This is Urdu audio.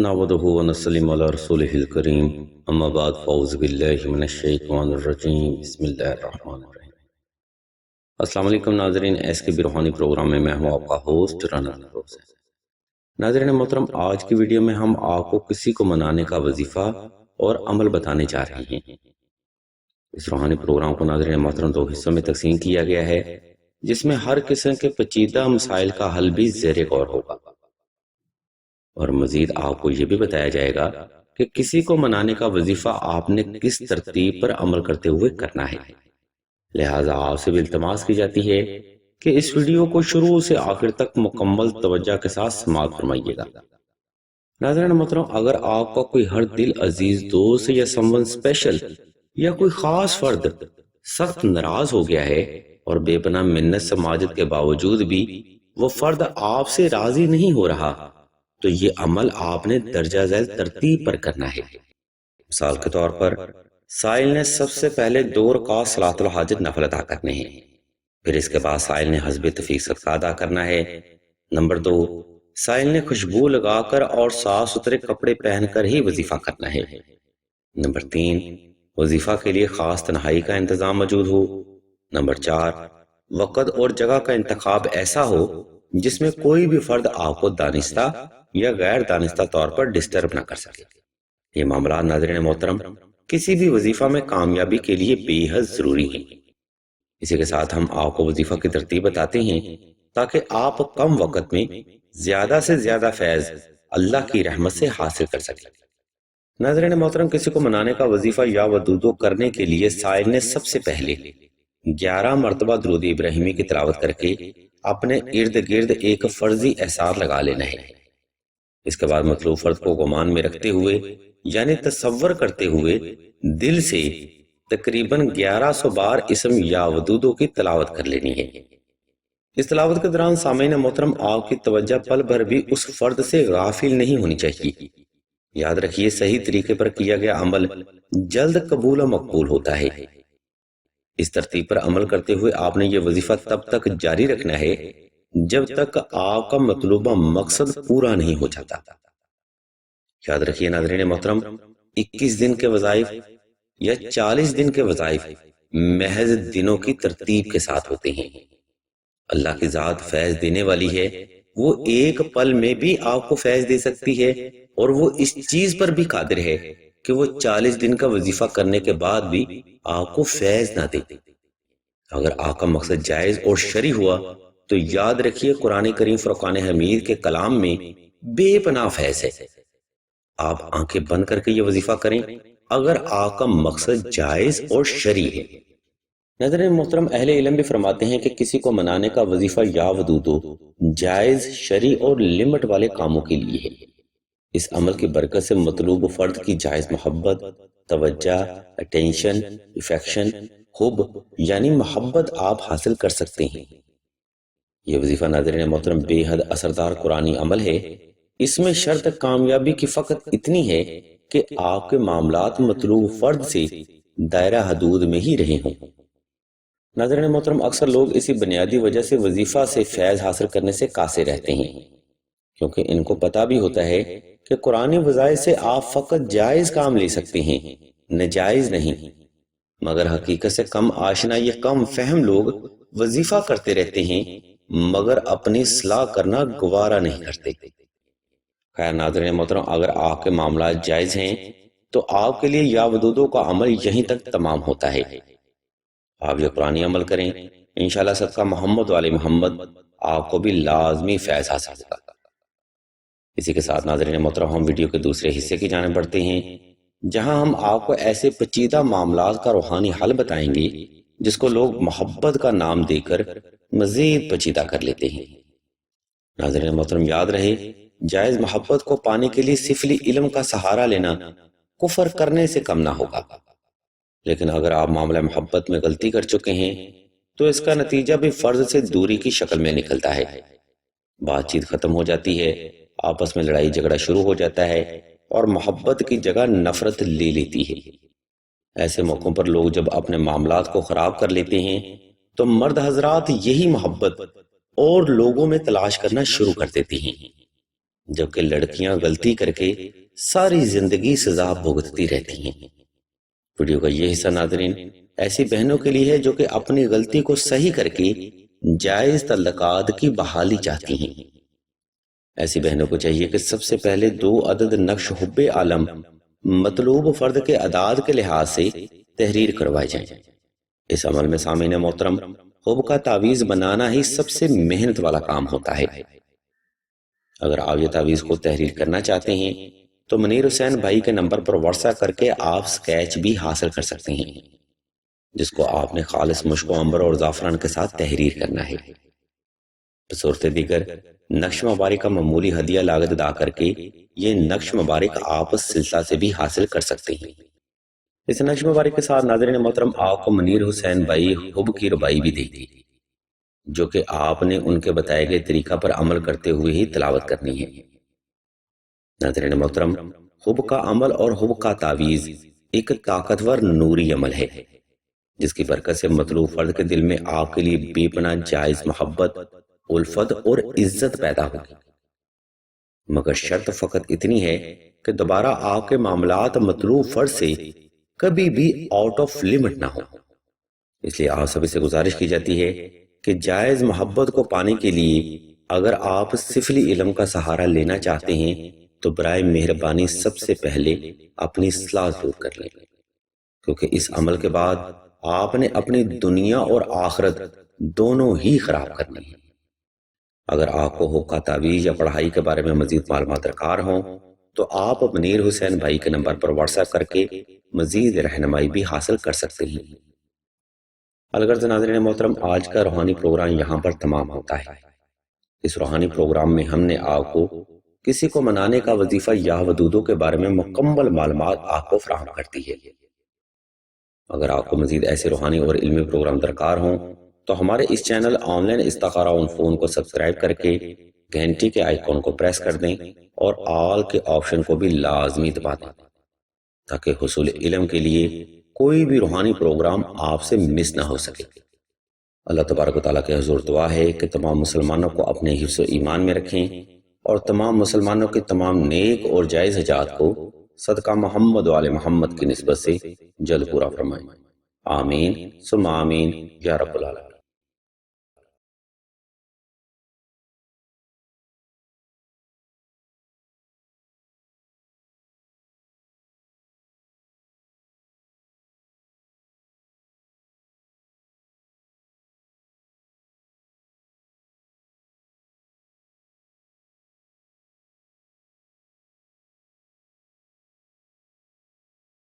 نعوذ ونسلم علی رسولہ الکریم اما بعد فاعوذ باللہ من الشیطان الرجیم بسم اللہ الرحمن الرحیم۔ السلام علیکم ناظرین، ایس کے بھی روحانی پروگرام میں ہوں آپ کا ہوسٹ ناراض۔ ناظرین محترم، آج کی ویڈیو میں ہم آپ کو کسی کو منانے کا وظیفہ اور عمل بتانے جا رہے ہیں۔ اس روحانی پروگرام کو ناظرین محترم دو حصوں میں تقسیم کیا گیا ہے، جس میں ہر قسم کے پیچیدہ مسائل کا حل بھی زیر غور ہوگا، اور مزید آپ کو یہ بھی بتایا جائے گا کہ کسی کو منانے کا وظیفہ آپ نے کس ترتیب پر عمل کرتے ہوئے کرنا ہے۔ لہٰذا آپ سے بھی التماس کی جاتی ہے کہ اس ویڈیو کو شروع سے آخر تک مکمل توجہ کے ساتھ سماعت فرمائیے گا۔ ناظرین محترم، اگر آپ کا کوئی ہر دل عزیز دوست یا سمون اسپیشل یا کوئی خاص فرد سخت ناراض ہو گیا ہے اور بے پناہ منت سماجت کے باوجود بھی وہ فرد آپ سے راضی نہیں ہو رہا، تو یہ عمل آپ نے درجہ ذیل ترتیب پر کرنا ہے۔ مثال کے طور پر سائل نے سب سے پہلے 2 رکعت صلاۃ الحاجت نفل ادا کرنے ہیں، پھر اس کے بعد سائل نے حسب تفیق صدقہ ادا کرنا ہے۔ نمبر 2، سائل نے خوشبو لگا کر اور صاف ستھرے کپڑے پہن کر ہی وظیفہ کرنا ہے۔ نمبر 3، وظیفہ کے لیے خاص تنہائی کا انتظام موجود ہو۔ نمبر 4، وقت اور جگہ کا انتخاب ایسا ہو جس میں کوئی بھی فرد آپ کو دانستہ یا غیر دانستہ طور پر ڈسٹرب نہ کر سکے۔ یہ معاملات ناظرین محترم کسی بھی وظیفہ میں کامیابی کے لیے بے حد ضروری ہیں۔ اسی کے ساتھ ہم آپ کو وظیفہ کی ترتیب بتاتے ہیں تاکہ آپ کم وقت میں زیادہ سے زیادہ فیض اللہ کی رحمت سے حاصل کر سکیں۔ ناظرین محترم، کسی کو منانے کا وظیفہ یا ودودو کرنے کے لیے سائل نے سب سے پہلے 11 مرتبہ درود ابراہیمی کی تلاوت کر کے اپنے ارد گرد ایک فرضی احسار لگا لینا ہے۔ اس کے بعد مطلوب فرد کو گمان میں رکھتے ہوئے یعنی تصور کرتے ہوئے دل سے تقریباً 1100 بار اسم یا ودودو کی تلاوت کر لینی ہے۔ اس تلاوت کے دوران سامعین محترم آپ کی توجہ پل بھر بھی اس فرد سے غافل نہیں ہونی چاہیے۔ یاد رکھیے، صحیح طریقے پر کیا گیا عمل جلد قبول و مقبول ہوتا ہے۔ اس ترتیب پر عمل کرتے ہوئے آپ نے یہ وظیفہ تب تک جاری رکھنا ہے جب تک آپ کا مطلوبہ مقصد پورا نہیں ہو جاتا۔ یاد رکھیے ناظرین محترم، 21 دن کے وظائف یا 40 دن کے وظائف محض دنوں کی ترتیب کے ساتھ ہوتے ہیں۔ اللہ کی ذات فیض دینے والی ہے، وہ ایک پل میں بھی آپ کو فیض دے سکتی ہے، اور وہ اس چیز پر بھی قادر ہے کہ وہ 40 دن کا وظیفہ کرنے کے بعد بھی آپ کو فیض نہ دے۔ اگر آپ کا مقصد جائز اور شرعی ہوا تو یاد رکھیے قرآن کریم فرقان حمید کے کلام میں بے پناہ فیض ہے۔ آپ آنکھیں بند کر کے یہ وظیفہ کریں اگر آپ کا مقصد جائز اور شرعی ہے۔ ناظرین محترم، اہل علم بھی فرماتے ہیں کہ کسی کو منانے کا وظیفہ یا ودودو جائز، شرعی اور لمٹ والے کاموں کے لیے ہے۔ اس عمل کی برکت سے مطلوب فرد کی جائز محبت، توجہ، اٹینشن، افیکشن، حب یعنی محبت آپ حاصل کر سکتے ہیں۔ یہ وظیفہ ناظرین محترم بے حد اثردار قرآنی عمل ہے۔ اس میں شرط کامیابی کی فقط اتنی ہے کہ آپ کے معاملات مطلوب فرد سے دائرہ حدود میں ہی رہے ہوں۔ ناظرین محترم، اکثر لوگ اسی بنیادی وجہ سے وظیفہ سے فیض حاصل کرنے سے قاصر رہتے ہیں، کیونکہ ان کو پتہ بھی ہوتا ہے کہ قرآنی وظائف سے آپ فقط جائز کام لے سکتے ہیں، ناجائز نہیں۔ مگر حقیقت سے کم آشنا یہ کم فہم لوگ وظیفہ کرتے رہتے ہیں مگر اپنی اصلاح کرنا گوارا نہیں کرتے۔ خیر ناظرین محترم، اگر آپ کے معاملات جائز ہیں تو آپ کے لیے یا ودودو کا عمل یہیں تک تمام ہوتا ہے۔ آپ یہ قرآنی عمل کریں، انشاءاللہ صدقہ محمد والے محمد آپ کو بھی لازمی فیض حاصل ہوگا۔ اسی کے ساتھ ناظرین محترم ہم ویڈیو کے دوسرے حصے کی جانب بڑھتے ہیں، جہاں ہم آپ کو ایسے پیچیدہ معاملات کا روحانی حل بتائیں گے جس کو لوگ محبت کا نام دے کر مزید پیچیدہ کر لیتے ہیں۔ ناظرین محترم یاد رہے، جائز محبت کو پانے کے لیے سفلی علم کا سہارا لینا کفر کرنے سے کم نہ ہوگا، لیکن اگر آپ معاملہ محبت میں غلطی کر چکے ہیں تو اس کا نتیجہ بھی فرض سے دوری کی شکل میں نکلتا ہے۔ بات چیت ختم ہو جاتی ہے، آپس میں لڑائی جھگڑا شروع ہو جاتا ہے اور محبت کی جگہ نفرت لے لیتی ہے۔ ایسے موقعوں پر لوگ جب اپنے معاملات کو خراب کر لیتے ہیں تو مرد حضرات یہی محبت اور لوگوں میں تلاش کرنا شروع کر دیتے ہیں۔ جبکہ لڑکیاں غلطی کر کے ساری زندگی سزا بھگتتی رہتی ہیں۔ ویڈیو کا یہ حصہ ناظرین ایسی بہنوں کے لیے ہے جو کہ اپنی غلطی کو صحیح کر کے جائز تعلقات کی بحالی چاہتی ہیں۔ ایسی بہنوں کو چاہیے کہ سب سے پہلے 2 عدد نقش حب عالم مطلوب فرد کے اعداد کے لحاظ سے تحریر کروائے جائیں۔ اس عمل میں سامعین محترم حب کا تعویذ بنانا ہی سب سے محنت والا کام ہوتا ہے۔ اگر آپ یہ تعویذ کو تحریر کرنا چاہتے ہیں تو منیر حسین بھائی کے نمبر پر واٹس ایپ کر کے آپ سکیچ بھی حاصل کر سکتے ہیں، جس کو آپ نے خالص مشک و عنبر اور زعفران کے ساتھ تحریر کرنا ہے۔ بصورت دیگر نقش مبارک کا معمولی ہدیہ لاگت ادا کر کے یہ نقش مبارک آپ سلسلہ سے بھی حاصل کر سکتے ہیں۔ اس نقش مبارک کے ساتھ ناظرین محترم آپ کو منیر حسین بھائی حب کی ربائی بھی دے دی، جو کہ آپ نے ان کے بتائے گئے طریقہ پر عمل کرتے ہوئے ہی تلاوت کرنی ہے۔ ناظرین محترم حب کا عمل اور حب کا تعویذ ایک طاقتور نوری عمل ہے، جس کی برکت سے مطلوب فرد کے دل میں آپ کے لیے بے پناہ جائز محبت، الفت اور عزت پیدا ہوگی، مگر شرط فقط اتنی ہے کہ دوبارہ آپ کے معاملات مطلوب فرد سے کبھی بھی آؤٹ آف لمٹ نہ ہو۔ اس لیے آپ سبھی سے گزارش کی جاتی ہے کہ جائز محبت کو پانے کے لیے اگر آپ سفلی علم کا سہارا لینا چاہتے ہیں تو برائے مہربانی سب سے پہلے اپنی اصلاح ضرور کر لیں، کیونکہ اس عمل کے بعد آپ نے اپنی دنیا اور آخرت دونوں ہی خراب کرنی ہے۔ اگر آپ کو حب کا تعویذ یا پڑھائی کے بارے میں مزید معلومات درکار ہوں تو آپ منیر حسین بھائی کے نمبر پر واٹس ایپ کر کے مزید رہنمائی بھی حاصل کر سکتے ہیں۔ الغرض ناظرین محترم آج کا روحانی پروگرام یہاں پر تمام ہوتا ہے۔ اس روحانی پروگرام میں ہم نے آپ کو کسی کو منانے کا وظیفہ یا ودودو کے بارے میں مکمل معلومات آپ کو فراہم کرتی ہے۔ اگر آپ کو مزید ایسے روحانی اور علمی پروگرام درکار ہوں تو ہمارے اس چینل آن لائن استخارہ آن فون کو سبسکرائب کر کے گھنٹی کے آئیکن کو پریس کر دیں اور آل کے آپشن کو بھی لازمی دبا دیں، تاکہ حصول علم کے لیے کوئی بھی روحانی پروگرام آپ سے مس نہ ہو سکے۔ اللہ تبارک و تعالیٰ کے حضور دعا ہے کہ تمام مسلمانوں کو اپنے حفظ و ایمان میں رکھیں اور تمام مسلمانوں کے تمام نیک اور جائز حاجات کو صدقہ محمد و آل محمد کی نسبت سے جلد پورا فرمائیں۔ آمین ثم آمین یا رب العالمین۔